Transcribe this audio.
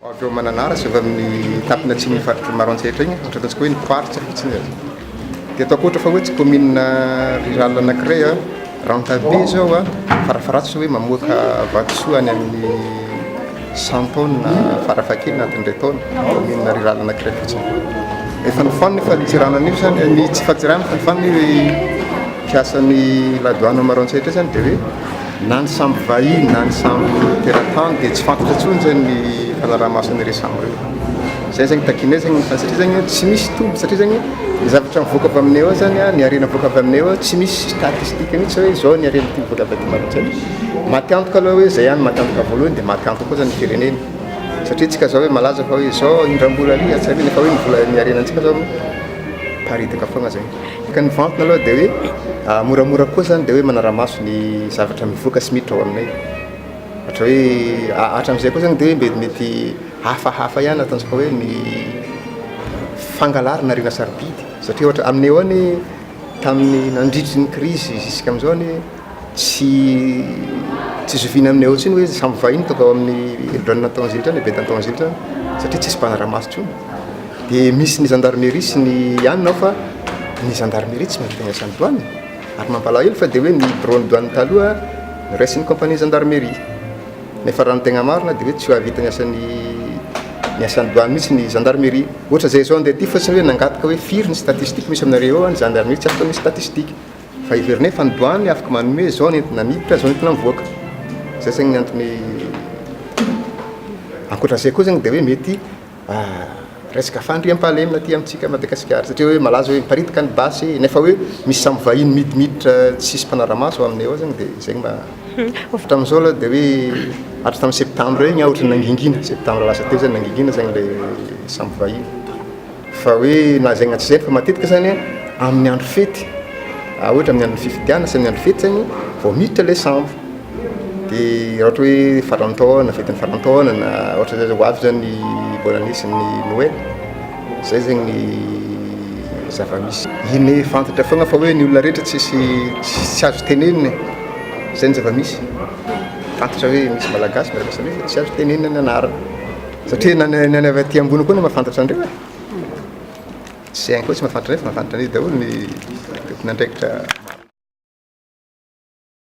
Avy eo mananara sy avy amin'ny tapina tsy mifaritry maroantsetra igny ohatra ataontsika hoe niparitra fotsiny zay. Dia ataoko ohatra fa hoe tsy commune rurale anankiray Rantabe zao farafaratsy hoe mamoaka vatosoa any amin'ny 100 tonnes farafakely anatin'ny 2 tonnes commune rurale anankiray fotsiny. Efa nifaniny fa ny tsiranan'io zany ny tsy fahatsirana fa nifaniny piasan'ny la douane maroantsetra zany dia hoe na ny sambo vahiny na ny sambo teratany dia tsy fantatra intsony zany ny fanaraha-mason'ireo sambo ireo. Zay zany takinay zany satria zany tsy misy tombo satria zany ny zavatra mivoaka avy aminay ao zany ny harena mivoaka avy aminay ao tsy misy statistika mihitsy hoe zao ny harena ty mivoaka avy aty maroantsetra. Maty antoka aloha hoe zay ihany maty antoka voalohany dia maty antoka koa zany ny firenena. Satria tsika zao hoe malaza fa hoe zao indram-bola ry atsy nefa hoe ny harenantsika zao paritaka foana zay. Ka ny vantona aloha dia hoe moramora koa zany dia hoe manara-maso ny zavatra mivoaka sy miditra ao aminay. Ohatra hoe hatramin'izay koa zany dia mety hafahafa ihany ataontsika hoe ny fangalarina rena sarobidy satria ohatra aminay ao any tamin'ny nandritry ny crise jusqu'à amin'izao ny tsy zoviana aminay ao tsiny hoe sambo vahiny tonga ao amin'ny drone Tanzil zany be Tanzil zany satria tsisy mpanara-maso tsony. Dia misy ny gendarmerie sy ny ianona fa ny gendarmerie tsy maintsy tegna san'ny douane ary mampalahelo fa dia hoe ny drone douane taloha raisin'ny compagnie gendarmerie nefa raha ny tegna marina dia hoe tsy ho avita ny asan'ny douane mihitsy ny gendarmerie. Ohatra zay zao andeha aty fotsiny hoe nangataka hoe firy ny statistique misy aminareo ao ny gendarmerie tsy afaka misy statistique fa iverinay fa ny douane afaka manome zao ny entina miditra zao ny entina mivoaka. Zay zany ny antony ankoatran'izay koa zany dia hoe mety resaka fandriam-pahalemina aty amintsika Madagasikara satria hoe malaza hoe miparitaka ny basy nefa hoe misy sambo vahiny midimiditra tsisy mpanara-maso aminay ao zany dia zay ohatra amin'izao aloha dia hoe hatry tamin'ny septambra igny ohatra nangingina septambra lasa teo zany nangingina zany le sambo vahiny fa hoe na zay gnatsy zay fa matetika zany amin'ny andro fety ohatra amin'ny andro fifidiana sy amin'ny andro fety zany vao miditra le sambo dia ohatra hoe farantaona fetin'ny farantaona na ohatra zay ho avy zany bonanisy ny Noël zay zany ny zava-misy iny fantatra foana fa hoe ny olona rehetra tsy azo tenenina zay ny zava-misy fantatra hoe misy malagasy miaraka samy fa tsy azo tenenina ny anarana satria nany avy aty ambony koa ny mahafantatra andreo tsy hainy koa tsy mahafantatra nefa mahafantatra an'izy daholo ny tompon'andraikitra